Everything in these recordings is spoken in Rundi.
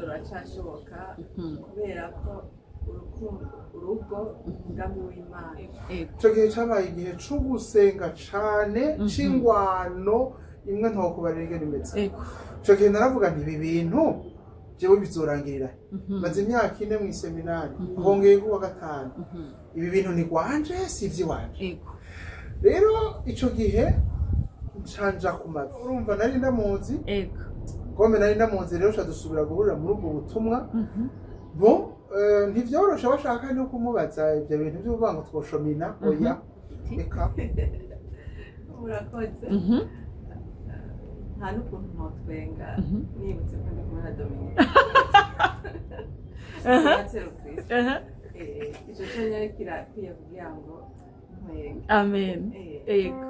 ruracashoboka kubera ko urugo umugambi w'Imana. Ico gihe cabaye igihe co gusenga cane c'ingwano imwe ntokubarira ingene imeze. Ico gihe naravuga nti ibi bintu jewe bizorangirira. Maze imyaka 4 mw'iseminari hongeye kuwa gatanu. Ibi bintu ni gwanje sivyi wanje. Rero ico gihe ncanja ku mavi. Urumva nari ndamuzi. Kome nari ndamuzi rero dusubira guhurira muri ubwo butumwa. Bo ntivyoroshe bashaka no kumubaza ibyo bintu by'ubango twoshomina oya eka murakoze nta n'ukuntu ntotwenga nibutse ko ndi kumwe na Dominique icyo cyanya kirakwiye kugira ngo ntwenge. Amen. Yego.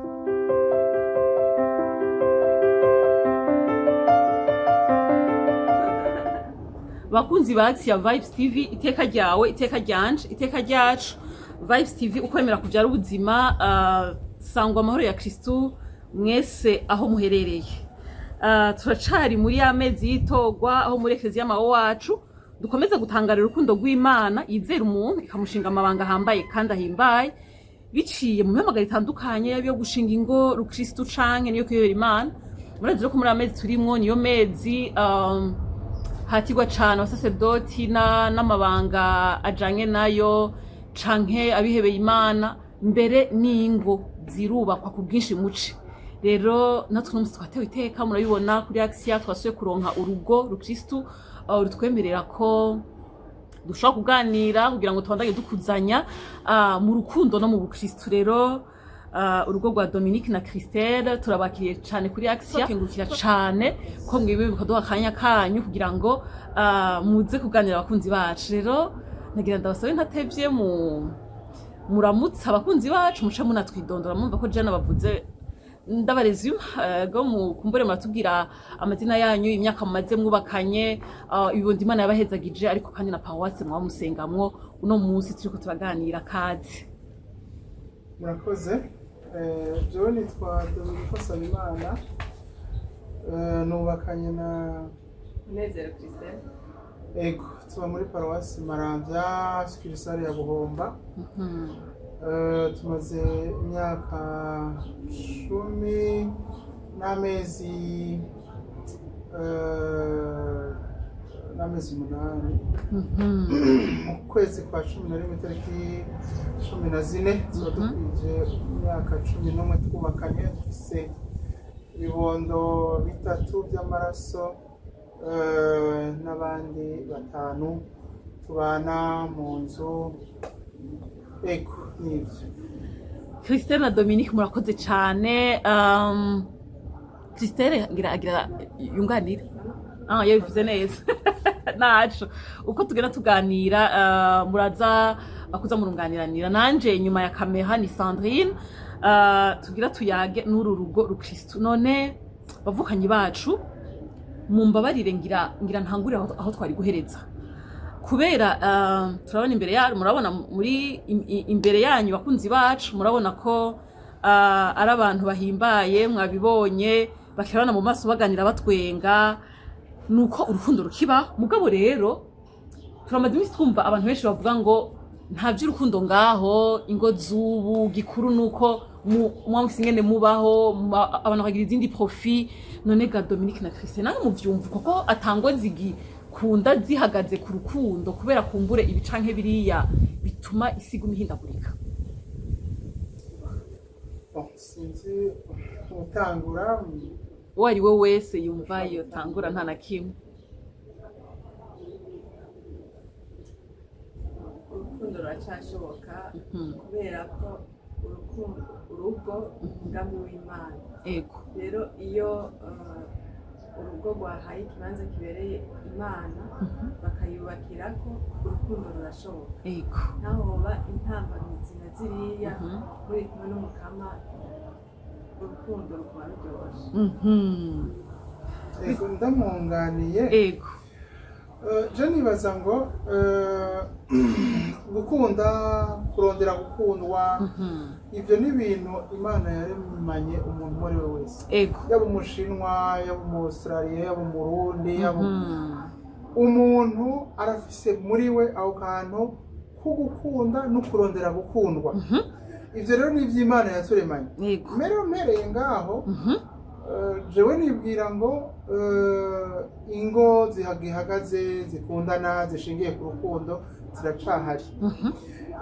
Bakunzi ba Axiya Vibes TV, iteka ryawe, iteka ryanje, iteka ryacu. Vibes TV ukwemera kuvyara ubuzima, sangwa amahoro ya Kristo mwese aho muherereye. Turacari muri amezi y'itogwa aho muri Ecclesia y'amaho wacu dukomeza gutangarira urukundo rw'Imana yizera umuntu ikamushinga amabanga hambaye kandi ahimbaye biciye mu mpamagara itandukanye yo gushinga ingo rukristo canke niyo kuyobera Imana. Murazi ko muri amezi turimwo niyo mezi hatigwa cyane abasaserdoti n'amabanga ajanye nayo canke abihebeye Imana mbere n'ingo zirubakwa ku bwinshi muce. Rero natwe n'umunsi twatewe iteka murabibona kuri Axiya twasuye kuronka urugo rukristo rutwemerera ko dushobora kuganira kugira ngo tubandanye dukuzanya mu rukundo no mu bukristo. Rero urugo rwa Dominique na Christelle turabakiriye cyane kuri Axiya, kengurukira cyane ko mwibe bikaduha akanya kanyu kugira ngo muze kuganira abakunzi bacu. Rero nagira ndabasabe ntatevye muramutse abakunzi bacu muce munatwidondora mumva ko jana bavuze ndabarezi go mukumbure muratubwira amazina yanyu, imyaka mumaze mwubakanye, ibibondo Imana yabahezagije ariko kandi na paroisse mwa musengamwo uno munsi turiko turaganira kazi. Murakoze. Jewe nitwa Dominique Nsabimana, nubakanye na Munezero Christelle. Ego, tuba muri paroisse Maramvya, Succursale ya Buhomba. Tumaze imyaka 10 n'amezi 8 mu kwezi kwa 11 tariki 14 tuba dukwije imyaka 11 twubakanye, dufise ibibondo 3 by'amaraso n'abandi 5 tubana mu nzu. Ego nivyo. Christelle na Dominique murakoze cyane. Christelle agira yunganira yabivuze neza naco uko tugenda tuganira muraza bakuza murunganiranira nanje nyuma ya kamera ni Sandrine tugira tuyage n'uru rugo rukristo. None bavukanyi bacu mumbabarire ngira ntangurira aho twari guhereza kubera turabona imbere yacu, murabona muri imbere yanyu bakunzi bacu, murabona ko ari abantu bahimbaye mwabibonye bakirana mu maso baganira batwenga nuko urukundo rukiba. Mugabo rero turamaze iminsi twumva abantu benshi bavuga ngo nta by'urukundo ngaho, ingo z'ubu gikuru nuko mwamufise ingene mubaho abantu bakagira izindi profit. None ga Dominique na Christelle nawe muvyumva koko atango kunda zihagaze ku rukundo kubera kumbure ibicanke biriya bituma isiga imihindagurika. Sinzi utangura wari we wese yumva iyo tangura nta na kimwe. Urukundo ruracashoboka kubera ko urugo umugambi w'Imana. Rero iyo urugo rwahaye ikibanza kibereye Imana bakayubakira ko urukundo rurashoboka. Naho hoba intambamizi na ziriya muri kumwe n'umukama urukundo rukaba ruryoshe. Ego ndamwunganiye. Ego je nibaza ngo gukunda kurondera gukundwa ibyo ni ibintu Imana yaremanye umuntu muri we wese. Yaba umushinwa, yaba umuaustralia, yaba umurundi, yaba arafise muri we aho kantu ko gukunda no kurondera gukundwa. Ivyo rero ni ivy'Imana yaturemanye. Mpereye ngaho jewe nibwira ngo ingo zihagaze zikundana zishingiye ku rukundo ziracahari.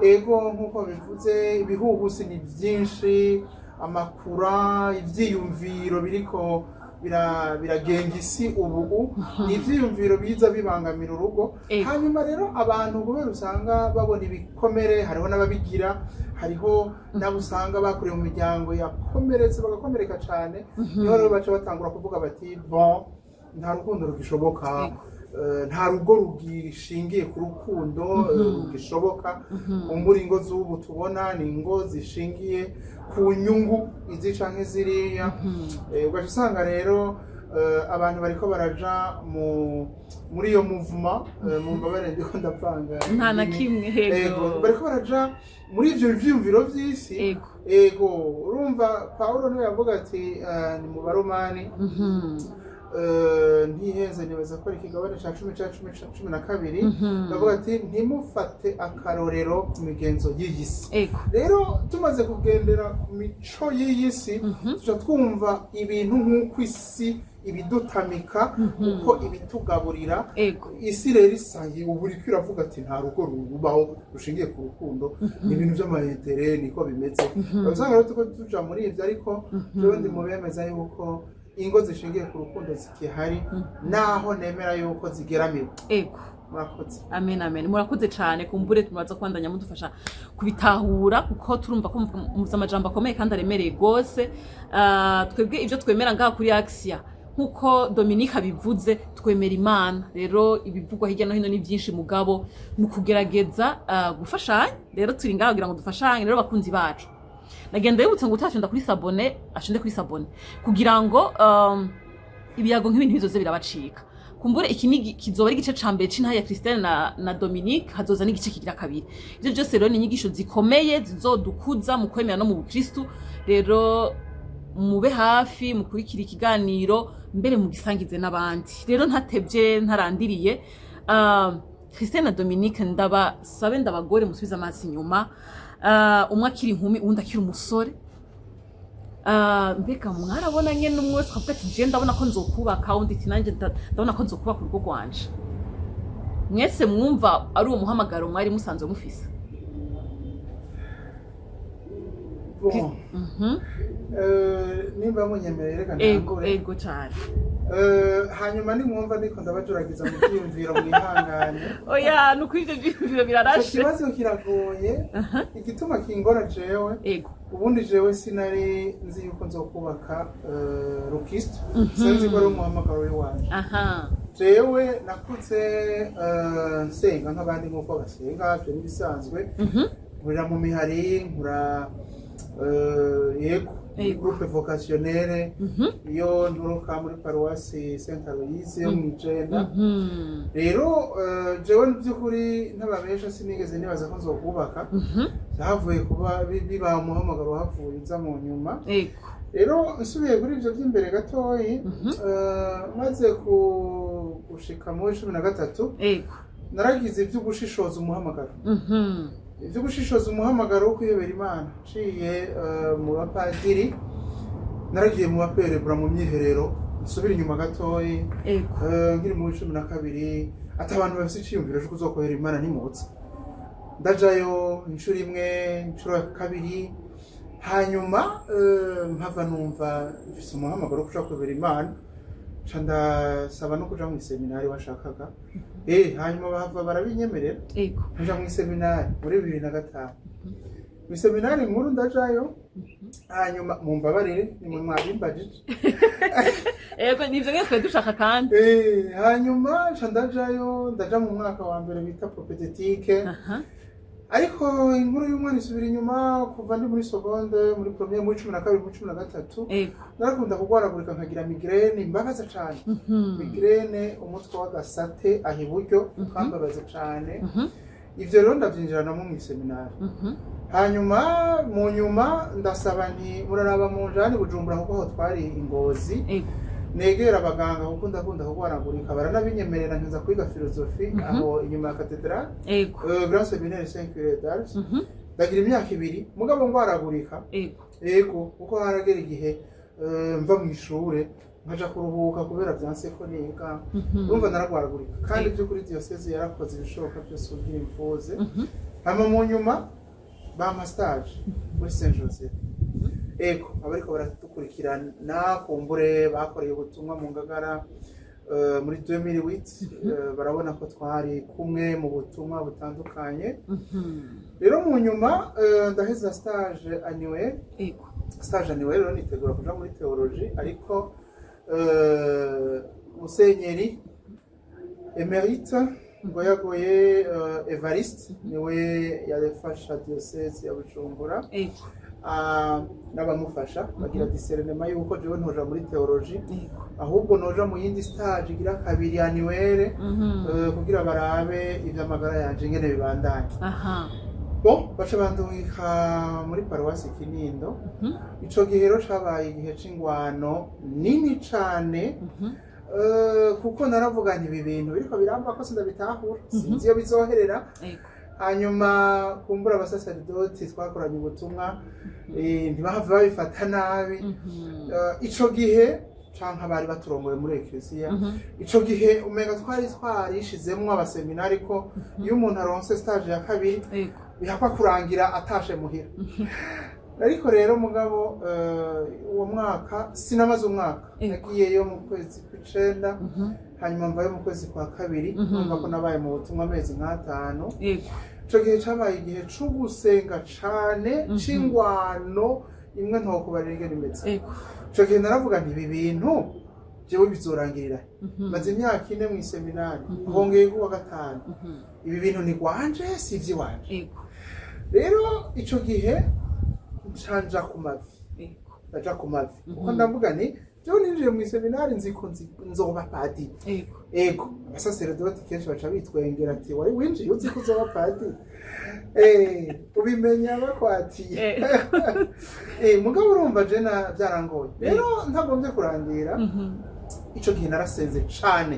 Ego nk'uko bivuze ibihuhusi ni byinshi, amakura ivyiyumviro biriko biragenga isi ubu, ni ivyiyumviro biza bibangamira urugo. Hanyuma rero abantu kubera usanga babona ibikomere, hariho n'ababigira, hariho nabo usanga bakuriye mu miryango yakomeretse bagakomereka cyane, niho rero baca batangura kuvuga bati bon nta rukundo rugishoboka, nta rugo rugishingiye ku rukundo rugishoboka. Muri ingo z'ubu tubona ni ingo zishingiye ku nyungu izi canke ziriya. Ugaca usanga rero abantu bariko baraja muri iyo muvuma, mu mbabare ndiko ndapanga nta na kimwe bariko baraja muri ivyo vyiyumviro vy'isi. Ego urumva Pawulo niwe yavuga ati ni mu Baromani ntihenze nibaza ko ari ikigabane ca 10:12 bavuga ati ntimufate akarorero ku migenzo y'iyi si. Rero tumaze kugendera ku mico y'iyi si tuca twumva ibintu nk'uko isi ibidutamika, uko ibitugaburira. Isi rero isangiye ubu uriko iravuga ati nta rugo rubaho rushingiye ku rukundo, ni ibintu vy'amayetere niko bimeze. Usanga rero tuko tuja muri ivyo, ariko jewe ndi mu bemeza yuko ingo zishingiye ku rukundo zikihari, naho nemera yuko zigeramiwe. Murakoze. Amen amen. Murakoze cyane, kumbure tumaze kwandanya mudufasha kubitahura, kuko turumva ko muvuze amajambo akomeye kandi aremereye gose. Twebwe ivyo twemera ngaha kuri Axia, nkuko Dominique abivuze, twemera Imana. Rero ibivugwa hirya no hino ni byinshi, mugabo nukugerageza gufashanya. Rero turi ngaha kugira ngo dufashanye. Rero bakunzi bacu, nagenda yibutse ngo utashonda kuri sabone ashinde kuri sabone, kugira ngo ibiyago nk'ibintu bizoze birabacika. Kumbure iki ni kizoba ari igice ca mbere c'intaha ya Christelle na Dominique, hazoza n'igice kigira kabiri. Ivyo byose rero ni inyigisho zikomeye zizodukuza mu kwemera no mu Bukristu. Rero mube hafi mukurikira ikiganiro, mbere mugisangize n'abandi. Rero ntatevye ntarandiriye, Christelle na Dominique ndabasabe ndabagore musubiza amazi inyuma. Umwe akiri inkumi uwundi akiri umusore. Mbega mwarabona nyene umwe wese akavuga ati je ndabona ko nzokubaka, undi ati nanje ndabona ko nzokubaka urugo rwanje. Mwese mwumva ari uwo muhamagaro mwari musanzwe mufise? Nimba munyemerere reka ntangure. Ego cyane. Hanyuma nimwumva ndiko ndabajuragiza mu byiyumviro mwihangane. Oya nuko ivyo byiyumviro birarashe. Ikibazo kiragoye. Igituma kingora jewe, ubundi jewe sinari nzi yuko nzokubaka Rukristo, sinzi ko ari umuhamagaro w'iwanje. Jewe nakuze nsenga nk'abandi nk'uko basenga, byo bisanzwe. Nkurira mu mihari, nkura groupe vocationnelle iyo nturuka muri paroisse Saint Aloys yo mw'Ijenda. Rero jewe by'ukuri ntababesha sinigeze nibaza ko nzokubaka, havuye kuba biba umuhamagaro havuye uza mu nyuma. Rero nsubiye kuri ivyo by'imbere gatoyi, maze gushika mu 13 naragize ibyo gushishoza umuhamagaro. Ivyo gushishoza umuhamagaro wo kwiyobera Imana ciye mu bapadiri, naragiye mu baperebura mu myiherero. Nsubira inyuma gatoyi, nkiri mu 12 ati abantu bafise iciyumviro cyo kuzokorera Imana nimutse. Ndajayo inshuro imwe, inshuro ya kabiri, hanyuma mpava numva mfise umuhamagaro wo kuja kwiyobera Imana, ca ndasaba no kuja mu seminari washakaga. Hanyuma bahava barabinyemerera, nja mu seminari muri 2005. Mu seminari nkuru ndajayo, hanyuma mumbabarire nimwe mwabimbajije. Nivyo ngeze dushaka kandi. Hanyuma ca ndaja mu mwaka wa mbere bita propédétique. Ariko inkuru y'umwana isubira inyuma kuva ndi muri seconde, muri premier, muri 12, muri 13. Narakunda kugwaragurika nkagira migraine imbabaza cyane. Migraine umutwe w'agasate aho iburyo ukambabaza cyane. Ivyo rero ndavyinjirana mu seminari. Hanyuma mu nyuma ndasaba nti muraraba mu njani Bujumbura kuko aho twari Ingozi. negera abaganga kuko ndakunda kugwaragurika baranabinyemerera nkiza kwiga filozofi aho inyuma ya katedrale Grand Séminaire Saint-Curé d'Ars ndagira imyaka 2 mugabo ngwaragurika yego kuko haragera igihe mva mu ishure nkaja kuruhuka kubera byanse ko niga urumva naragwaragurika kandi by'ukuri diocese yarakoze ibishoboka byose kugira imvuze hama mu nyuma bampa stage muri Saint Joseph ego abariko baratukurikirana kumbure bakoreye ubutumwa mu Ngagara muri 2008 barabona ko twari kumwe mu butumwa butandukanye rero mu nyuma ndaheza stage annuelle stage annuelle rero nitegura kuja muri théologie ariko Musenyeri Emerite Ngoyagoye Evariste niwe yarefasha diocese ya Bujumbura n'abamufasha bagira discernement yuko jewe ntoja muri théologie ahubwo noja mu yindi stage igira 2 annuelle kugira barabe ivy'amagara yanje ngene bibandanye bo baca bandungika muri paruwasi Kinindo ico gihe rero cabaye igihe c'ingwano nini cane kuko naravuga nti ibi bintu biriko biramba ko sindabitahura sinzi iyo bizoherera hanyuma kumbura abasaserdoti twakoranye ubutumwa ntibahava babifata nabi ico gihe canka bari baturongoye muri eklesiya ico gihe umenga twarishizemwo abaseminari ko iyo umuntu aronse stage ya 2 bihakwa kurangira atashe muhira ariko rero mugabo uwo mwaka sinamaze umwaka nagiyeyo mu kwezi kw'icenda hanyuma mvayo mu kwezi kwa 2 numva ko nabaye mu butumwa amezi nk'atanu ico gihe cabaye igihe c'ugusenga cane c'ingwano imwe ntokubarira ingene imeze ico gihe naravuga nti ibi bintu jewe bizorangirira maze imyaka 4 mu seminari hongeye kuwa 5 ibi bintu ni gwanje sivyi wanje rero ico gihe nshanja ku mavi ndaja ku mavi kuko ndavuga nti jewe ninjiye mu seminari nziko nzoba padiri ego abasaserdoti kenshi baca bitwengera ati wari winjiye uzi ko uzoba padiri ubimenya bakwatiye mugabo urumva je na byarangoye rero ntagombye kurangira ico gihe narasenze cane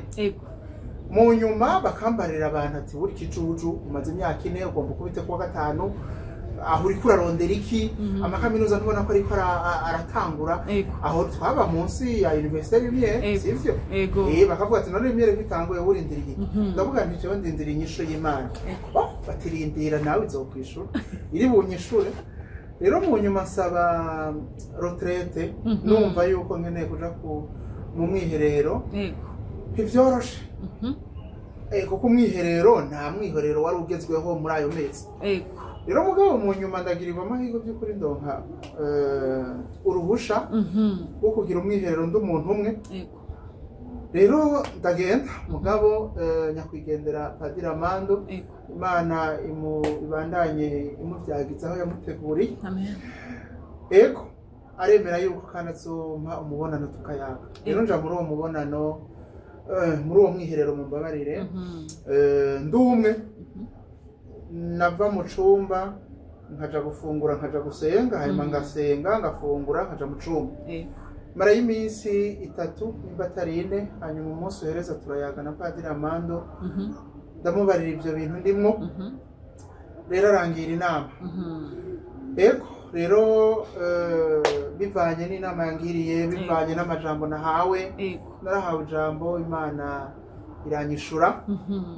mu nyuma bakambarira abantu ati buri kijuju umaze imyaka 4 ugomba kubite kuwa 5 aho uri kurarondera iki amakaminuza ntubona ko ariko aratangura aho twaba munsi ya université y'imye sivyo bakavuga ati none imyere bitanguye urindiriye ndavuga nti cyo ndindiriye inyisho y'Imana batirindira nawe izokwishura iri bunyishure rero mu nyuma nsaba retraite numva yuko nkeneye kuja mu mwiherero ivyoroshe kuko umwiherero nta mwiherero wari ugezweho muri ayo mezi rero mugabo mu nyuma ndagirirwa amahirwe by'ukuri ndonka uruhusha rwo kugira umwiherero ndi umuntu umwe rero ndagenda mugabo nyakwigendera Padiri Amando Imana ibandanye imuvyagiza aho yamuteguriye ego aremera yuko kandi azompa umubonano tukayaga rero nja muri uwo mubonano muri uwo mwiherero mu mbabarire ndumwe nava mu cumba nkaja gufungura nkaja gusenga hanyuma ngasenga ngafungura nkaja mu cumba mara y'iminsi 3 nimba atari 4 hanyuma umunsi uhereza turayaga na Padiri Amando ndamubarira ivyo bintu ndimwo rero arangira inama ego rero bivanye n'inama yangiriye bivanye n'amajambo nahawe narahawe ijambo Imana iranyishura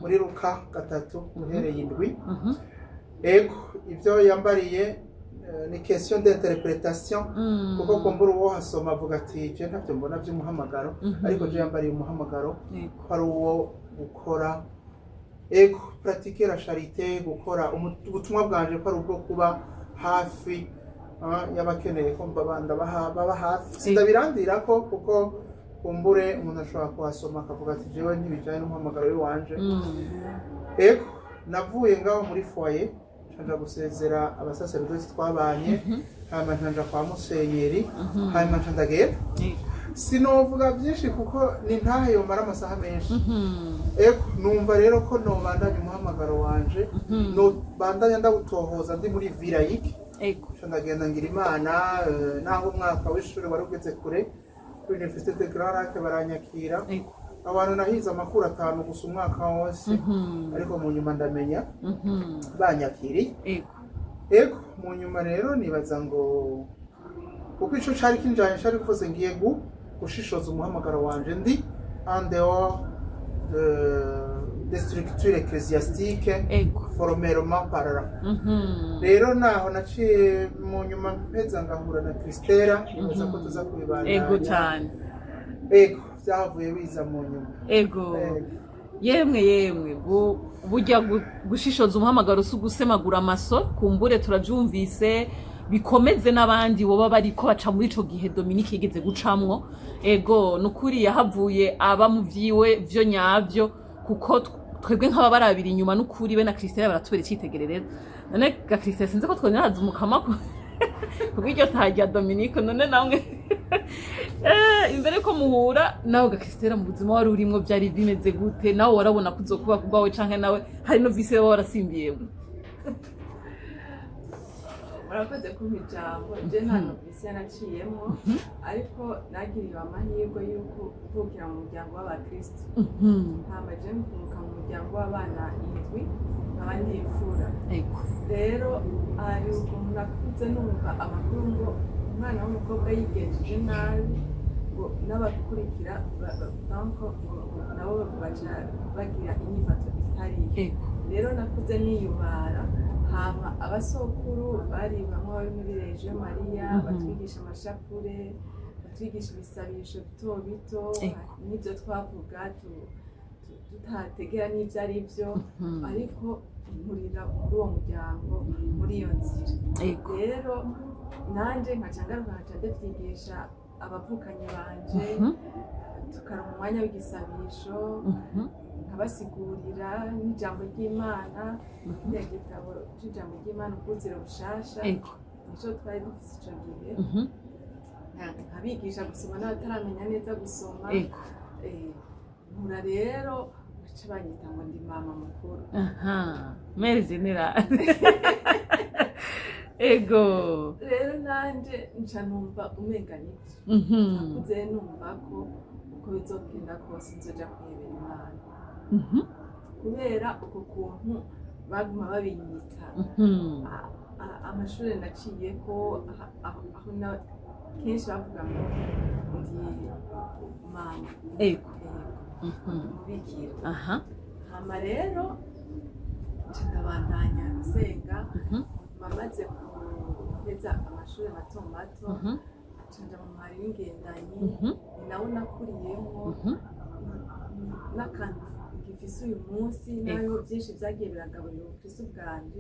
muri Luka 3 muhereye 7 ego ivyo yambariye ni question d'interprétation kuko kumbura uwo hasoma avuga ati je ntavyo mbona by'umuhamagaro ariko je yambariye umuhamagaro ari uwo gukora ego pratiquer la charité gukora ubutumwa bwanje ko ari ubwo kuba hafi y'abakeneye ko baba hafi sindabirandira ko kuko kumbure umuntu ashobora kuhasoma akavuga ati jewe ntibijanye n'umuhamagaro w'iwanje ego navuye ngaho muri foyer nja gusezera abasaserdoti twabanye hanyuma nja kwa musenyeri hanyuma ndagenda sinovuga byinshi kuko ni ntahe yomara amasaha menshi ego numva rero ko nobandanya umuhamagaro wanje no bandanya ndawutohoza ndi muri Virayike ndagenda ngira Imana naho umwaka w'ishuri wari ugeze kure kuri Université de Grand Lac baranyakira Ego. abantu nahize amakuru 5 gusa umwaka wose ariko mu nyuma ndamenya banyakiriye ego mu nyuma rero nibaza ngo kuko ico cari kinjanye cari kuvuze ngiye gushishoza umuhamagaro wanje ndi en dehors des structures ecclésiastiques formellement parlant rero naho naciye mu nyuma mpeza ngahura na Kristera nibaza ko tuza kubibana ego cyane ego byavuye biza mu nyuma ego yemwe burya gushishoza umuhamagaro si ugusemagura amaso kumbure turabyumvise bikomeze n'abandi boba bariko baca muri ico gihe Dominique yigeze gucamwo ego nukuri yahavuye aba mu vyiwe vyo nyavyo kuko twebwe nk'aba barabira inyuma nukuri be na Christelle baratubera icitegerereza none ga Christelle sinzi ko twoneraza umukama kuko iryo tajya Dominique none namwe imbere ko muhura nawe ga Christelle mu buzima wari urimo byari bimeze gute nawe warabona kuzokuba kubawe canke nawe hari no vise warasimbiye murakoze kumpa ijambo je nta novisi yanaciyemo ariko nagiriwe amahirwe y'uko kuvukira mu muryango w'abakristo hama je mvuka mu muryango w'abana 7 nk'abandi imfura rero hari ukuntu nakuze numva amakuru ngo umwana w'umukobwa yigenjeje nabi ngo n'abakurikira nabo baca bagira inyifato itari rero nakuze niyubara hama abasokuru bari bamwe bari muri Regio Maria batwigisha amashapure batwigisha ibisabisho bito bito n'ibyo twavuga tutategera n'ibyo ari byo ariko nkurira muri uwo muryango muri iyo nzira rero nanje nkaca ngaruka nkaca ndavyigisha abavukanyi banje tukaronka umwanya w'igisabisho nkabasigurira n'ijambo ry'Imana ya gitabo c'ijambo ry'Imana ubuzira bushasha nico twari dufise ico gihe nkabigisha gusoma n'abataramenya neza gusoma nkura rero baca banyita ngo ndi mama mukuru Mère Générale ego rero nanje nca numva umenga nivyo nakuze numva ko uko bizogenda kose nzoja kwibera Imana kubera uko kuntu baguma babinyita amashuri naciyeko aho kenshi bavuga ngo ndi mama mubikira hama rero nca ndabandanya gusenga mamaze guheza amashuri mato mato nca mu mwari w'ingendanyi ni nawe nakuriyemo n'akantu gifise uyu munsi nayo byinshi byagiye biragaburira ubukristo bwanje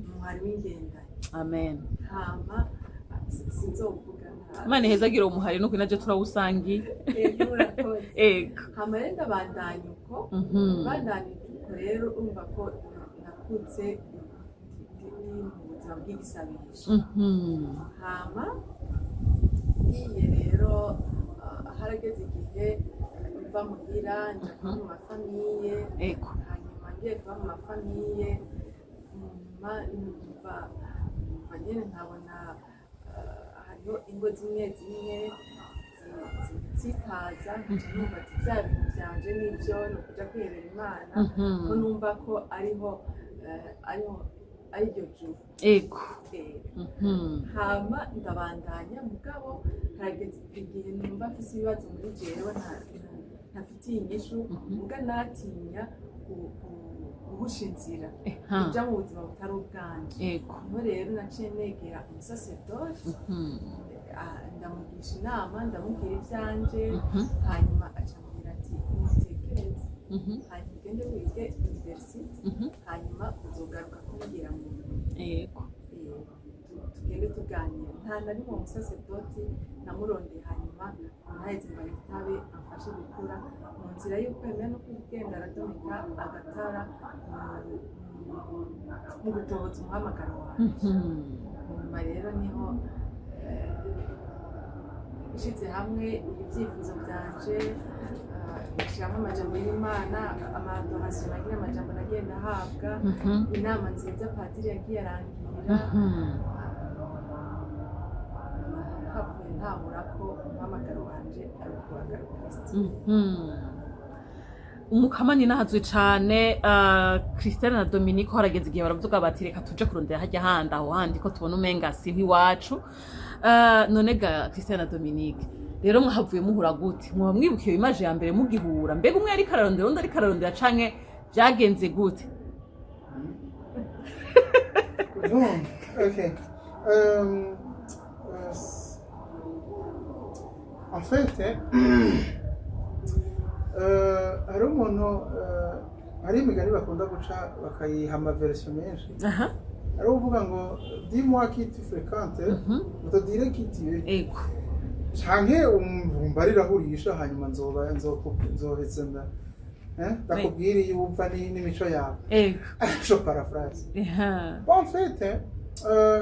umuhari w'ingendanyi amen hama sinzovuga Imana ihezagira umuhari nuko naje turawusangi ego hama rero ndabandanya uko bandanya uko rero umva ko nakuze mu buzima bw'igisabisho hama ngiye rero harageze igihe mva muhira nja kuba mu mafamiye hanyuma ngiye kuba mu mafamiye nyuma numva nyene nkabona hariho ingo zimwe zitaza numva ati vya bintu vyanje nivyo ni ukuja kwiherera Imana ko numva ko ariho ariryo juru hama ndabandanya mugabo harageze igihe numva mfise ibibazo muri jewe ntafitiye inyishu muga natinya guhusha inzira kuja mu buzima butari ubwanje niho rero naciye negera umusaseredoti ndamugisha inama ndamubwira ivyanje hanyuma acambwira ati mutekereze hanyuma ugende wige university hanyuma uzogaruka kumbwira mu tugende tuganira nta na rimwe umusaseredoti namurondeye hanyuma ntaheze ngo ahitabe amfashe gukura mu nzira y'ukwemera no kugenda aradomeka agatara mu gutoboza umuhamagaro wanje nyuma rero niho nshyize hamwe ibyifuzo byanje nshiramo amajambo y'Imana amadorasiyo nagira amajambo nagenda ahabwa inama nziza padiri yagiye arangira havuye ntahura ko umuhamagaro wanje ari ukubagara Kristo. Umukamani nahazwe cane Christelle na Dominique harageze igihe baravuga bati reka tuje kurondera hajya handi aho handi ko tubona umenga si iwacu. None ga Christelle na Dominique rero mwahavuye muhura gute? Mwa mwibukiye imaje ya mbere mugihura, mbega umwe ari kararondera undi ari kararondera canke byagenze gute? Bon, ok. En fait, hari umuntu hari imigani bakunda guca bakayiha amaversion menshi. Ari uvuga ngo dis-moi qui tu fréquentes, je te dirai qui tu es. Ego. Canke umbarira hurisha hanyuma nzohetse ndakubwira iyo wumva n'imico yawe. Ego. Je paraphrase. En fait,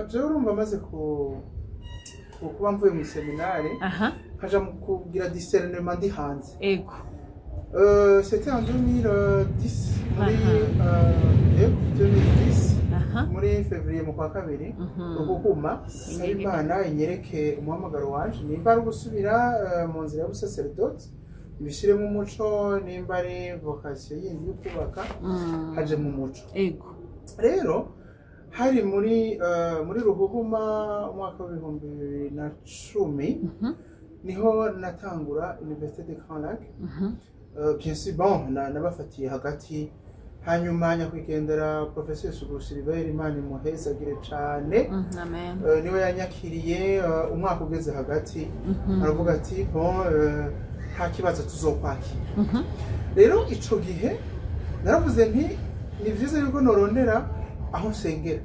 je urumva maze kuba mvuye mu seminari nkaja kugira discernement ndi hanze. Ego. C'était en 2010 muri février mu kwa kabiri ukuhuma Imana inyereke umuhamagaro wanje nimba ari gusubira mu nzira y'ubusacerdote ibishiremo umuco nimba ari vocation yindi yo kubaka haje mu muco. Ego. Rero hari muri ruhuhuma umwaka wa 2010 niho natangura Université de Grand Lac. Bien sûr bon nabafatiye hagati hanyuma nyakwigendera Professeur Suguru Silver Imana imuhezagire cane. Amen. Niwe yanyakiriye umwaka ugeze hagati aravuga ati bon nta kibazo tuzokwakira. Rero ico gihe naravuze nti ni vyiza yuko norondera aho nsengera.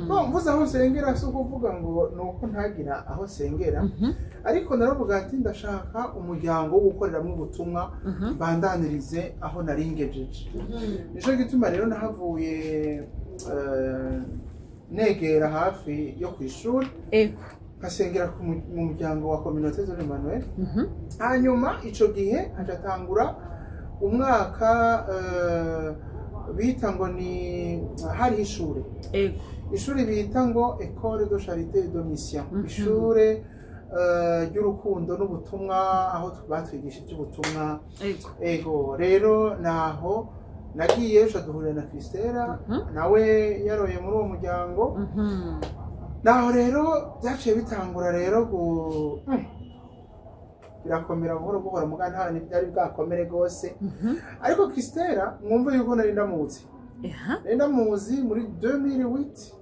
Bon mvuze aho nsengera si ukuvuga ngo nuko ntagira aho nsengera, ariko naravuga ati ndashaka umuryango wo gukoreramo ubutumwa bandanirize aho naringejeje. Nico gituma rero nahavuye negera hafi yo kwishuri. Ego. Nkasengera mu muryango wa Communauté de Emmanuel. Hanyuma ico gihe hajatangura umwaka bita ngo ni hari ishure. Ego. Ishuri bita ngo École de Charité et de Mission. Ishure ry'urukundo n'ubutumwa aho batwigisha iby'ubutumwa. Ego. Ego rero naho nagiye duhurira na Christella nawe yaroye muri uwo muryango. Naho rero byaciye bitangura rero birakomera buhoro buhoro mugana ntibyari bwakomere gose. Ariko Christella mwumve yuko nari ndamuzi. Nari ndamuzi muri 2008.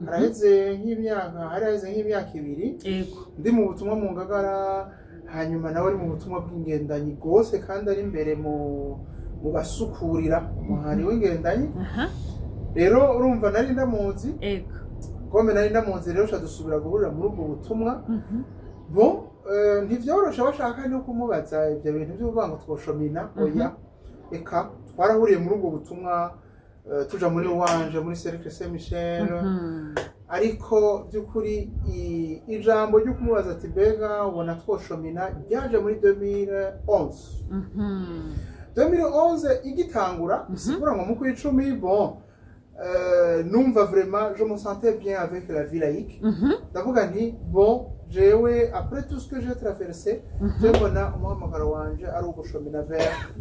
Haraheze nk'imyaka ibiri. Ego. Ndi mu butumwa mu Ngagara hanyuma nawe ari mu butumwa bw'ingendanyi gose kandi ari imbere mu basukurira umuhari w'ingendanyi. Rero urumva nari ndamuzi. Ego. Kome nari ndamuzi rero dusubira guhurira muri ubwo butumwa. Bon ntivyorosha bashaka no kumubaza ibyo bintu by'uvuga ngo twoshomina oya. Eka twarahuriye muri ubwo butumwa tuja muri wanje muri Cercle Saint Michel. Ariko by'ukuri ijambo ryo kumubaza ati bega ubona twoshomina ryaje muri 2011. 2011 igitangura sigura ngo mu kwicumi bon numva vraiment je me sentais bien avec la vie laïque. Ndavuga nti bon jewe après tout ce que j'ai traversé je mbona umuhamagaro wanje ari ugushomina vers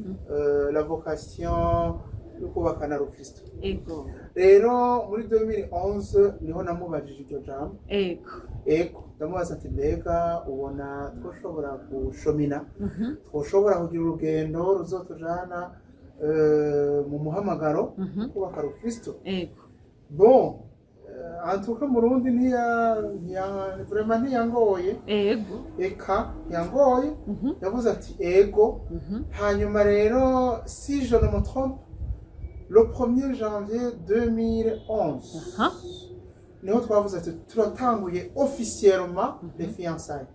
la vocation yo kubakana Kristo. Ego. Rero muri 2011 niho namubajije iryo jambo. Ego. Ego ndamubaza ati mbega ubona twoshobora gushomina twoshobora kugira urugendo ruzotujana mu muhamagaro kubaka Kristo. Ego. Bon antuka murundi vraiment ntiyangoye. Ego. Eka yangoye. Yavuze ati ego. Hanyuma rero si je ne me trompe le 1er janvier 2011 niho twavuze ati turatanguye officiellement les fiançailles.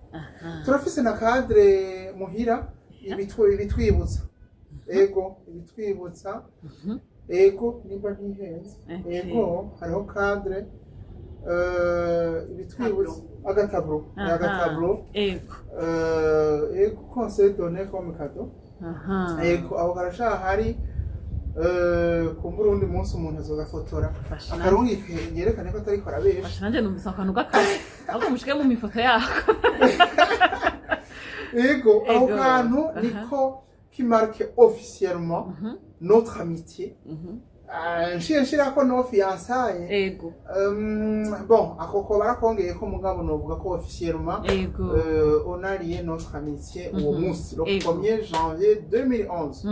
Turafise na cadre muhira ibitwibutsa. Ego ibitwibutsa. Ego nimba ntihenze. Ego hariho cadre ibitwibutsa agatablo. Ego. Ego conseil donné comme cadeau. Ego aho karashahari kumbura undi munsi umuntu azogafotora akarungike yerekane ko atari korabesha. Bashanje numvisa akantu gakaze ahubwo mushike mu mifoto yako. Ego, aho Ego. kantu Aha. niko qui marque officiellement notre amitié. Nshiye nshirako no fiançailles. Ego. Bon, ako barakongeye ko mugabo novuga ko officiellement Ego. on a lié notre amitié au munsi le Ego. 1er janvier 2011.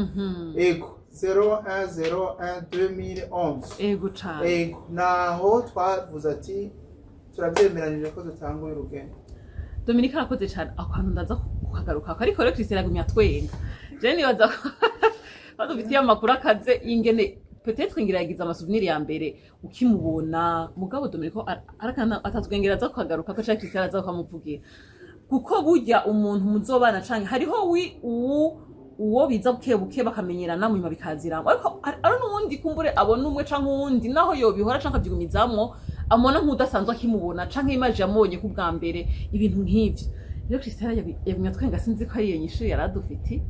Ego 01/01/2011. Ego cane. Ego naho twavuze ati turabyemeranije ko dutanguye urugendo. Dominika arakoze cane akantu ndaza kugaruka ariko rero Christine agumya twenga je nibaza ko dufitiye amakuru akaze ingene peut-être ngira yagize amasouvenir ya mbere ukimubona mugabo Dominiko arakana atatwengera aza kugaruka ko Christine aza kukamuvugira kuko burya umuntu muzobana canke hariho uwo biza buke bakamenyerana mu nyuma bikaziramo ariko ari n'uwundi kumbure abona umwe canke uwundi naho yobihora canke avyigumizamwo amona nk'udasanzwe akimubona canke image yamubonye ku bwa mbere ibintu nk'ivyo rero Christine yagumya twenga sinzi ko ari iyo nyishuri yaradufiti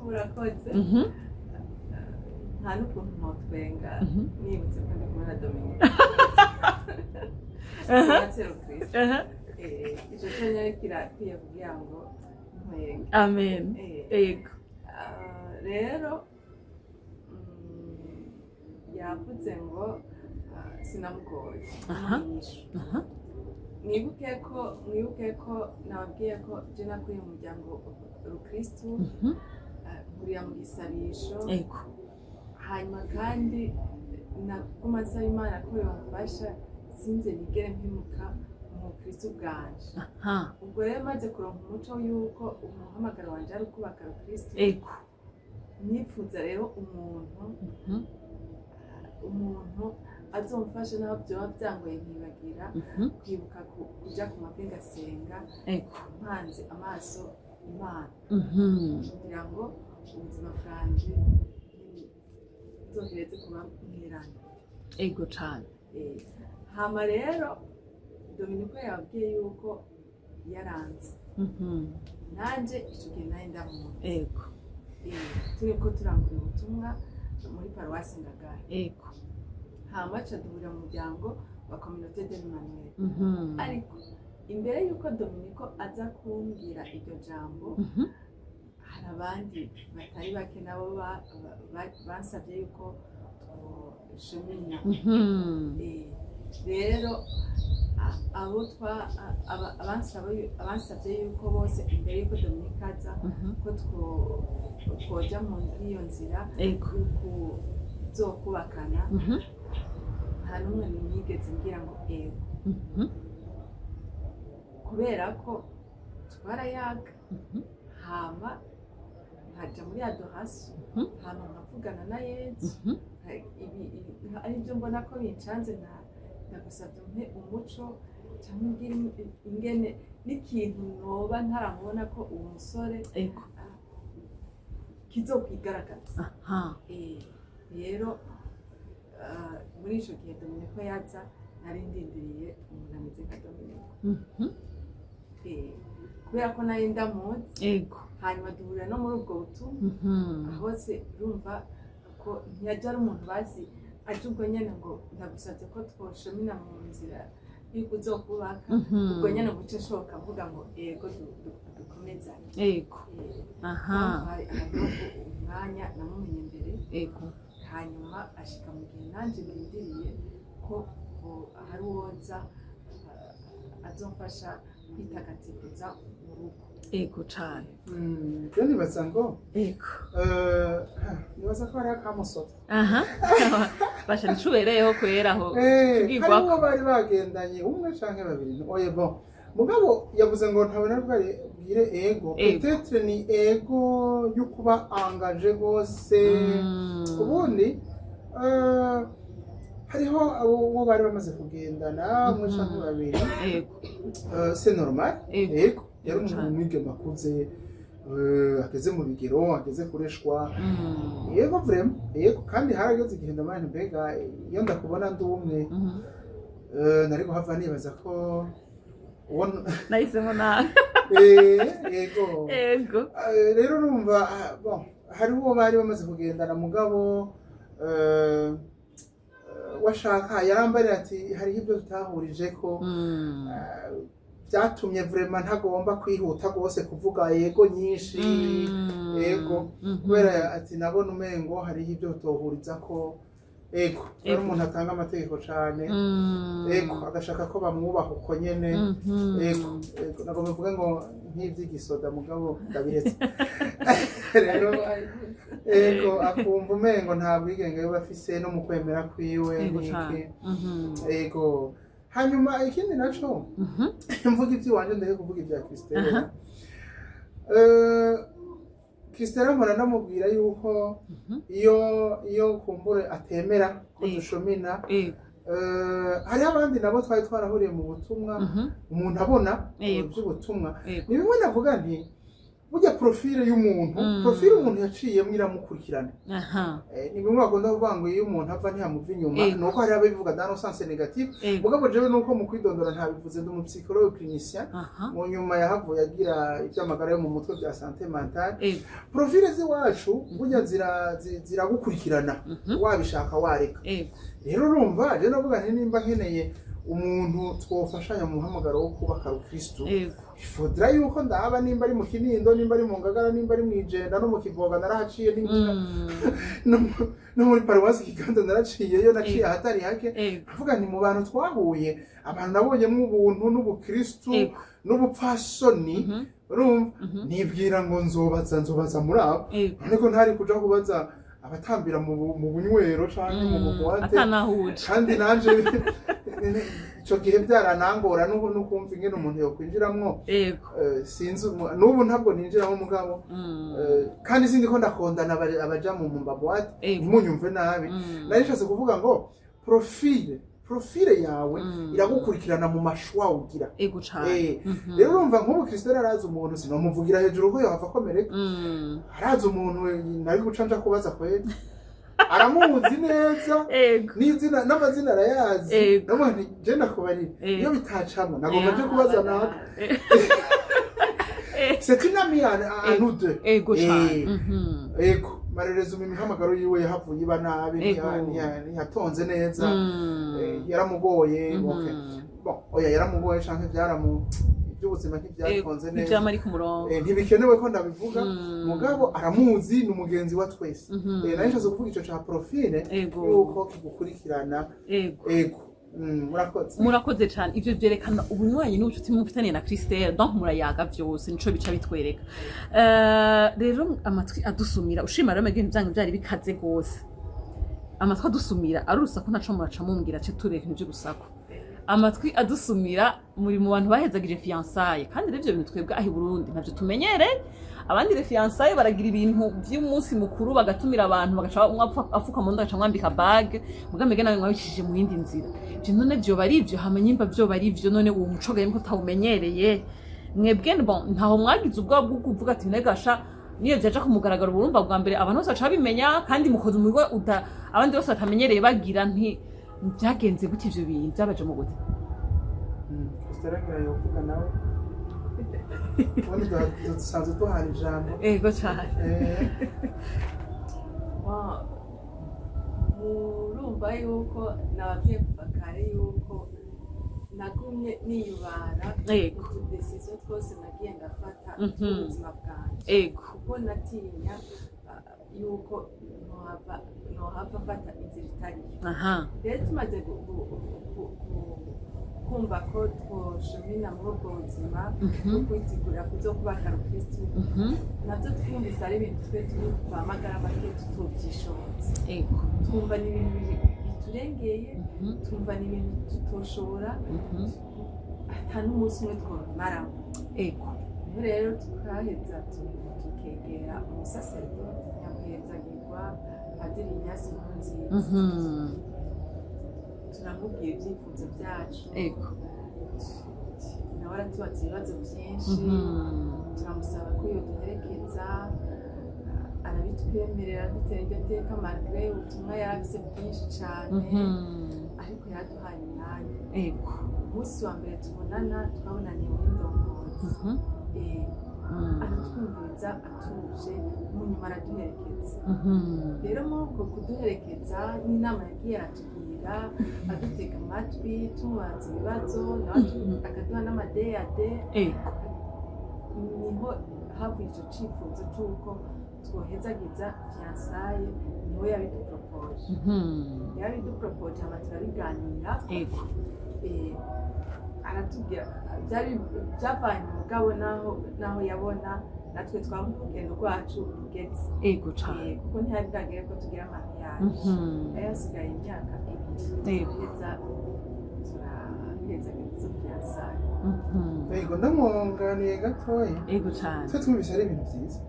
urakoze nta n'ukuntu ntotwenga nibutse ko ndi kumwe na Dominika Matero Kristo icyo cyanya kirakwiye kugira ngo ntwenga amen ego rero yavuze ngo sinamugoye mwibuke ko nababwiye ko je nakuye mu muryango rukristu nkuriya mu gisabisho hanyuma kandi naguma nsaba Imana ko yomfasha sinze nigere mpimuka mu kristu bwanje ubwo rero maze kuronka umuco yuko umuhamagaro wanje ari ukubaka rukristu nifuza rero umuntu azomfasha naho byoba byangoye nkibagira kwibuka kuja ku mavi ngasenga mpanze amaso Imana kugira ngo ubuzima bwanje zohereze kuba mwerana ego cane hama rero Dominiko yabwiye yuko yaranze nanje ico gihe nari ndamuzi ego turiko turangura ubutumwa muri paruwasi Ngagara hama ca duhurira mu muryango wa communauté de l'Emmanuel ariko imbere yuko Dominiko aza kumbwira iryo jambo hari abandi batari bake nabo bansabye yuko twishimina rero abansabye yuko bose imbere yuko Dominiko aza ko twoja iyo nzira kuzokubakana nta n'umwe nigeze mbwira ngo ego kubera ko twarayaga hama nkaja muri adoration hama nkavugana na Yesu aribyo mbona ko bincanze ndagusabye umpe umuco cyangwa ingene n'ikintu noba ntaramubona ko uwo musore kizokwigaragaza rero muri ico gihe Dominiko yaza nari ndindiriye umuntu ameze nka Dominiko kubera ko nari ndamuzi hanyuma duhurira no muri ubwo butumwa hose urumva ko ntiyajya ari umuntu bazi aje ubwo nyene ngo ndagusabye ko twoshomina mu nzira yuko uzokubaka ubwo nyene muce shoka avuga ngo ego dukomezanye umwanya namumenye mbere hanyuma ashika mu gihe nanje ndindiriye ko hari uwoza azomfasha kwitagatifuza mu rugo cane rero nibaza ngo nibaza ko hari akamusoro basha nicubereyeho kwera aho hariho bari bagendanye umwe canke babiri oye bon mugabo yavuze ngo ntabona bwire ego peut-être ni ego yo kuba engagé gose ubundi hariho abo bari bamaze kugendana umwe canke babiri c'est normal ego yari umuntu mwigema akuze ageze mu bigero ageze kureshwa yego vraiment yego kandi harageze igihe ndamana mbega iyo ndakubona ndi umwe nari guhava nibaza ko nahisemo nawe yego rero urumva bon hariho uwo bari bamaze kugendana mugabo washaka yarambarira ati hariho ibyo tutahurije ko byatumye vraiment ntagomba kwihuta rwose kuvuga yego nyinshi yego kubera ati nabona umengo hariho ibyo tohuriza ko ego ari umuntu atanga amategeko cyane ego agashaka ko bamwubaha uko nyene ego nagomba kuvuga ngo nk'ivyigisoda mugabo ndabiretse rero ego akumva umengo nta bwigenge yo bafise no mu kwemera kwiwe n'iki ego hanyuma ikindi naco mvuga ivy'iwanje ndeke kuvuga ibya Christelle Christelle mpora namubwira yuko iyo kumbure atemera ko dushomina hariho abandi nabo twari twarahuriye mu butumwa umuntu abona iby'ubutumwa ni bimwe navuga nti burya profile y'umuntu profile umuntu yaciyemo iramukurikirana ni bimwe bakunda kuvuga ngo iyo umuntu ava ntiyamuva inyuma nuko hari ababivuga dans le sens négatif mugabo jewe nuko mu kwidondora ntabivuze ndi umupsychologue clinicien mu nyuma yahavuye agira iby'amagara yo mu mutwe bya santé mentale profile z'iwacu burya ziragukurikirana wabishaka wareka rero urumva je navuga nti nimba nkeneye umuntu twofashanya mu muhamagaro wo kubaka Kristo ifodra yuko ndaba nimba ari mu Kinindo nimba ari mu Ngagara nimba ari mu Ijenda no mu Kivoga narahaciye no muri Paroisse Kiganda naraciye yo naciye ahatari hake avuga ni mu bantu twahuye abantu nabonye mu buntu n'ubukristo n'ubupfasoni urumva nibwira ngo nzobaza muri abo ariko ntari kuja kubaza abatambira mu bunywero canke mu bugwate kandi nanje ico gihe byaranangora n'ukumva ingene umuntu yo kwinjiramwo sinzi n'ubu ntabwo ninjiramo mugabo kandi sindi ko ndakondana abaja mu mbabwate ntimunyumve nabi narishatse kuvuga ngo profile yawe iragukurikirana mu mashwa ugira ego cyane rero urumva nk'ubu Christelle arazi umuntu sinomuvugira hejuru ko yohava komereka arazi umuntu nari gucanja kubaza kweli aramuzi neza n'izina n'amazina arayazi nabone je nakubari iyo bitacamo nagomba je kubaza naka c'est une amie à nous deux ego cyane ego marereza imihamagaro yiwe yahavuye iba nabi ntiyatonze neza yaramugoye oya yaramugoye canke iby'ubuzima ntibyatonze neza ibyamari ku murongo ntibikenewe ko ndabivuga mugabo aramuzi ni umugenzi wa twese narishatse kuvuga ico ca profile yuko kigukurikirana ego murakoze cyane ivyo byerekana ubunywanyi n'ubucuti mufitaniye na Christelle donc murayaga byose nico bica bitwereka rero amatwi adusumira ushima rero mege byanyu byari bikaze gose amatwi adusumira arusa ko ntaco muraca mumbwira cyo tureka nje gusako amatwi adusumira muri mu bantu bahezagije fiançailles kandi revyo bintu twebwe ahi Burundi navyo tumenyere abandi le fiançailles baragira ibintu by'umunsi mukuru bagatumira abantu bagaca afuka mu ndaca mwambika bag mugamege nawe mwabishije mu yindi nzira byo none byo bari byo hamanyimba byo bari byo none uwo muco gaye ko tawumenyereye mwebwe bon ntaho mwagize ubwo bwo kuvuga ati negasha niyo byaje kumugaragara urumva bwa mbere abantu bose baca bimenya kandi mukoze umurwe abandi bose batamenyereye bagira nti byagenze gute ivyo bintu byabaje mu gute Christelle yovuga nawe dusanzwe duhana ijambo ego cyane murumva yuko nababwiye kuva kare yuko nagumye niyubara utudesizo twose nagiye ndafata ubuzima bwanjye kuko natinya yuko nohava mfata inzira itariyo rero tumaze kumva ko twoshomina muri ubwo buzima no kwitegura kuzokubaka Kristo nabyo twumvise ari ibintu twe turi kwamagara make tutobyishobotse twumva ni ibintu biturengeye twumva ni ibintu tutoshobora ata n'umunsi umwe twomaramo rero tukaheza tukegera umusaseridoti nyamuhezagirwa padiri Ignace Nkurunziza turamubwira ibyifuzo byacu nawe aratubatse ibibazo byinshi turamusaba ko yoduherekeza arabitwemerera dutera iryo teka malgré ubutumwa yarafise bwinshi cyane ariko yaduhaye umwanya umunsi wa mbere tubonana twabonaniye muri ndongozi aratwumviriza atuje mu nyuma araduherekeza rero muri ubwo kuduherekeza n'inama yagiye aratugira adutega amatwi tumubaza ibibazo akaduha n'amadeyade niho havuye icyo cyifuzo cy'uko twohezagiza fiyansaye niwe yabiduporopoje yabiduporopoje hama turabiganira aratubwira byavanye mu mugabo naho yabona natwe twabona urugendo rwacu rugeze kuko ntihari bwagere ko tugira mariage yari hasigaye imyaka ibiri turaheza izo fiyansaye yego ndamwunganiye gatoya twe twumvise ari ibintu byiza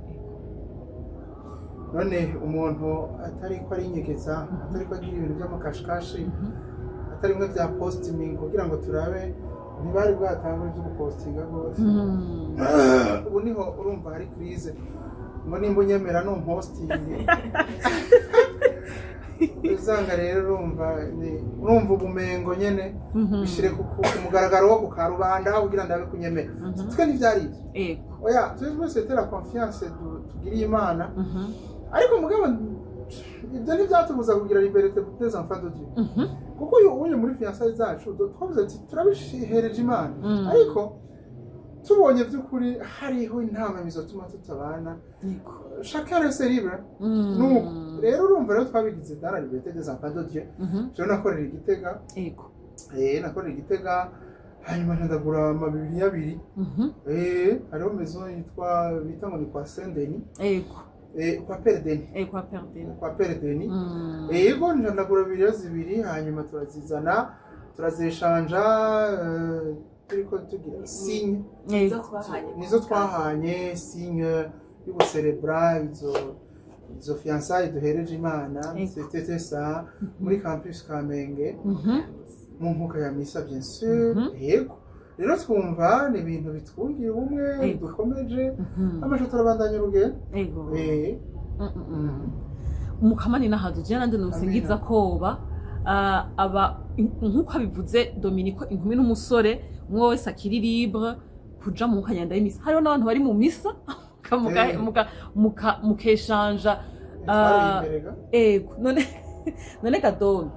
none umuntu atari ko arinyegeza atari ko agira ibintu by'amakashikashi atari bimwe bya posting kugira ngo turabe ntibari bwatangure byo gupostinga rwose ubu niho urumva hari crise ngo nimba unyemera no posting usanga rero urumva ubumengo nyene bishire ku mugaragaro wo ku karubanda kugira ndabe kunyemera twe ntivyari oya twese tera confiance tugiriye Imana ariko mugabo ibyo ntibyatubuza kugira liberté des enfants de Dieu kuko uyu muri fiançailles zacu twavuze ati turabishihereje Imana ariko tubonye by'ukuri hariho intama bizotuma tutabana chacun reste libre nuko rero urumva rero twabigize dans la liberté des enfants de Dieu je nakorera igitega nakorera igitega hanyuma ndagura amabibiri abiri hariho maison yitwa bita ngo ni kwa Saint-Denis kwa Père Denis kwa Père Denis yego ndagura bibiri zibiri hanyuma turazizana turazishanja turiko tugira signe nizo twahanye signe yo gucelebra izo fiançailles duhereje Imana c'était ça muri campus Kamenge mu nkuka ya misa bien sûr yego rero twumva ni ibintu bitwungiye ubumwe dukomeje amaje turabandanya urugendo umukamani nahazo je nande nusingiza koba aba nkuko abivuze Dominico inkumi n'umusore umwe wese akiri libre kuja mu kanyanda y'imisa hariho n'abantu bari mu misa mukeshanja none kadoni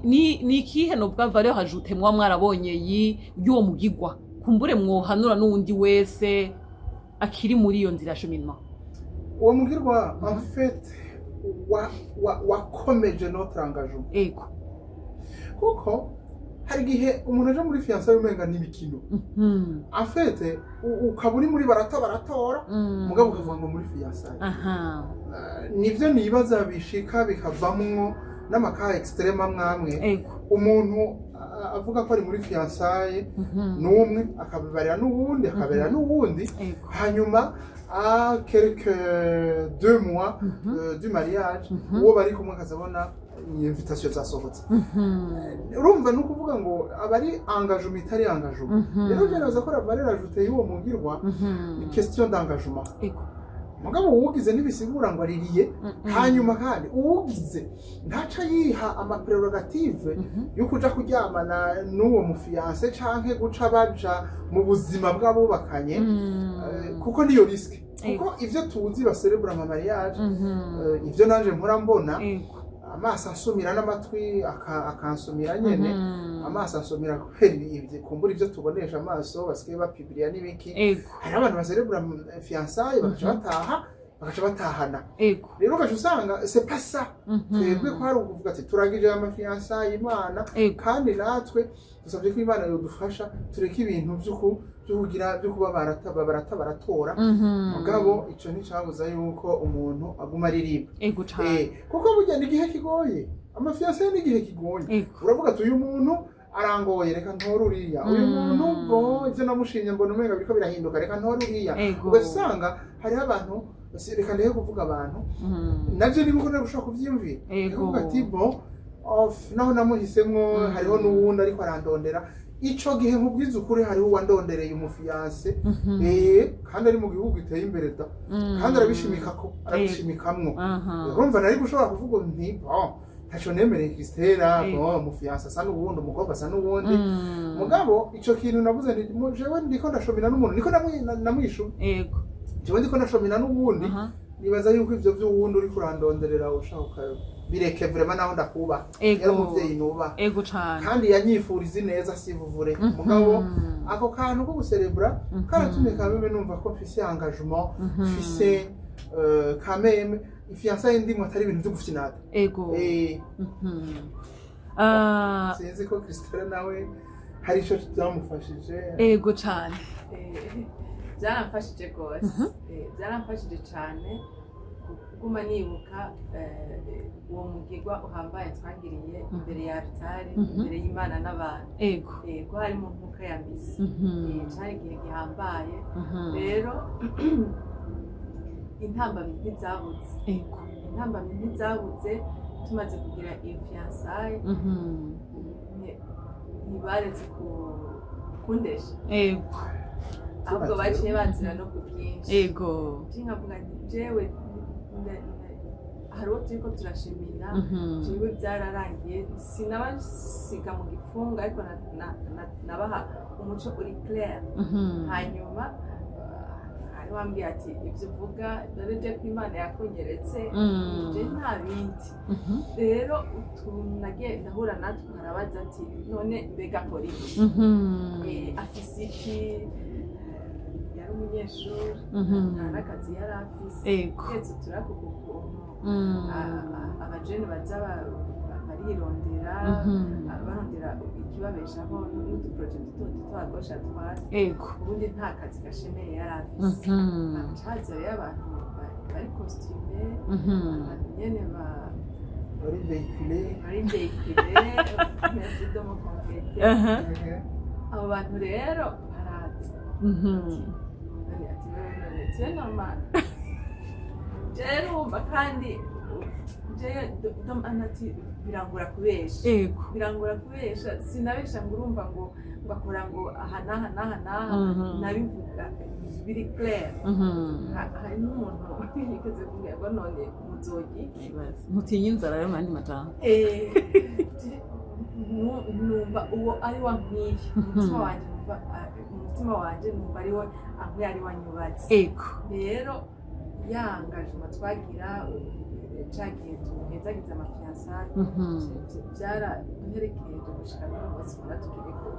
ni ikihe nubwa valeur ajoute mwa mwarabonye y'uwo mugigwa kumbure mwohanura n'undi wese akiri muri iyo nzira cheminement uwo mugirwa en fait wakomeje notre engagement kuko hari gihe umuntu aje muri fiançailles umenga n'ibikino en fait ukaburi muri baratora mugabo ukavuga ngo muri fiançailles nivyo nibaza bishika bikavamwo n'amaka extreme amwe umuntu avuga ko ari muri fiançailles n'umwe akabibarira n'uwundi hanyuma à quelques 2 mois du mariage uwo bari kumwe akazabona invitation zasohotse urumva no kuvuga ngo abari engagement itari engagement rero je naza ko valeur ajoute y'uwo mugirwa question d'engagement mugabo uwugize nibisigura ngo aririye hanyuma kandi uwugize ntaca yiha ama prerogative yo kuja kuryamana n'uwo mufiance canke guca baja mu buzima bw'abubakanye kuko niyo risk kuko ivyo tuzi baserebura ama mariage ivyo nanje mpora mbona amaso asumira n'amatwi akansumira nyene amaso asumira kubera ibyo kumbura ivyo tubonesha amaso basigaye bapibiliya n'ibiki hari abantu baserebura fiançailles bakaca batahana rero ugaca usanga c'est pas ça twebwe ko hari ukuvuga ati turagije ama fiançailles Imana kandi natwe dusabye ko Imana yodufasha tureke ibintu byo kuba baratora mugabo ico nticabuza yuko umuntu aguma aririmba kuko burya n'igihe kigoye ama fiançailles n'igihe kigoye uravuga ati uyu muntu arangoye reka ntoruriya uyu muntu bo ivyo namushinye mbona umenga biriko birahinduka reka ntoruriya ugasanga hariho abantu reka ndehe kuvuga abantu navyo ni gukorera gushaka kuvyiyumvira kuvuga ati bo naho namuhisemwo hariho n'uwundi ariko arandondera ico gihe nkubwiza ukuri hariho uwandondereye umufiance kandi ari mu gihugu giteye imbere kandi arabishimikamwo urumva nari gushobora kuvuga nti ntaco nemereye Christella ngo umufiance asa n'uwundi umukobwa asa n'uwundi mugabo ico kintu navuze nti jewe ndiko ndashomina n'umuntu niko namwishu yego jewe ndiko ndashomina n'uwundi nibaza yuko ivyo vy'uwundi uri kurandonderera ushaka bireke vraiment naho ndakuba yari umuvyeyi nuba ego cane kandi yanyifuriza neza sivuvure mugabo ako kantu ko guserebra karatumye kameme numva ko mfise engagement mfise kameme ifiançailles ndimo atari ibintu byo gufinata ego sinzi ko Christella nawe hari ico cyamufashije ego cane byaramfashije rwose byaramfashije cyane kuguma nibuka uwo mugirwa uhambaye twagiriye imbere ya altari imbere y'Imana n'abantu ego harimo nkuka ya misi cyari igihe gihambaye rero intambamyi ntizabuze tumaze kugira iyo fiançailles ntibaretse kundesha ahubwo baciye banzira no ku bwinshi nkavuga nti jewe hari uwo turiko turashimira jewe byararangiye sinabasiga mu gipfunga ariko nabaha umuco uri clair hanyuma wambwiye ati ibyo uvuga dore je ko Imana yakonyeretse je nta bindi rero utuntu nagiye ndahura natwe nkarabaza ati none mbega akora iki afise iki yari umunyeshuri nta n'akazi yari afise twese turakuka ukuntu abajene baza barirondera barondera ikibabeshaho n'uduproje duto duto bagosha twari ubundi nta kazi gashemeye yari afise haza rero abantu bari costume abantu nyene bari véhiculé merci de me compléter abo bantu rero baraza ati normal rero umva kandi ati birangura kubesha sinabesha ngo urumva ngo bakora ngo aha n'aha nabivuga biri clair hari n'umuntu yigeze kumbwira ngo none muzogi mutinye inzara rero mandi majambo numva uwo ari wa nkwiye umutima wanje numva ari we aho yari wanyubatse rero ya engagement twagira cagiye tuhezagiza amafiançailles byaraduherekeje gushika n'uyu munsi tukiriko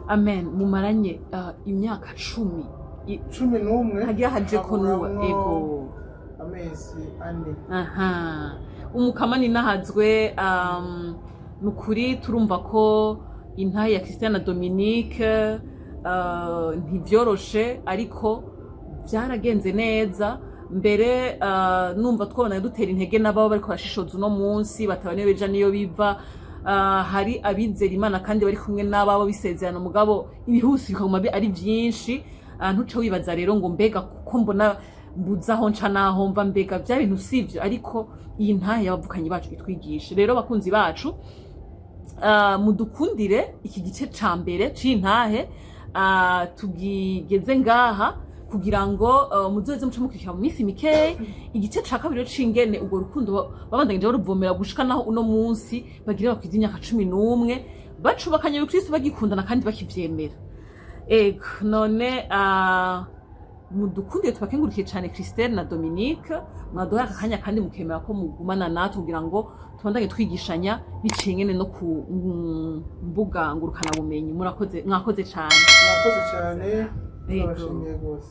amen mumaranye imyaka 11 hagiye haje ko nuwa amezi 4 umukamani nahazwe nukuri turumva ko intahe ya Christiana Dominique ntivyoroshe ariko byaragenze neza mbere numva twabona dutera intege n'ababo bariko bashishoza uno munsi batabane beja niyo biva hari abizera Imana kandi bari kumwe n'ababo bisezerano mugabo ibihusi bikaguma ari byinshi ntuce wibaza rero ngo mbega kuko mbona mbuzaho nca naho mva mbega bya bintu sivyo ariko iyi ntahe y'abavukanyi bacu itwigisha rero bakunzi bacu mudukundire iki gice ca mbere c'intahe tugigeze ngaha kugira ngo muzoze muce mukurikira mu minsi mikeyi igice ca kabiri c'ingene ubwo rukundo babandanyije baruvomera gushika naho uno munsi bagira bakwiza imyaka 11 bacubakanye Kristo bagikundana kandi bakivyemera none mudukundire tubakengurukire cyane Christelle na Dominique mwaduhaye akanya kandi mukemera ko mugumana natwe kugira ngo tubandanye twigishanya biciye ngene no ku mbuga ngurukana bumenyi mwakoze cyane Abashimiye rwose.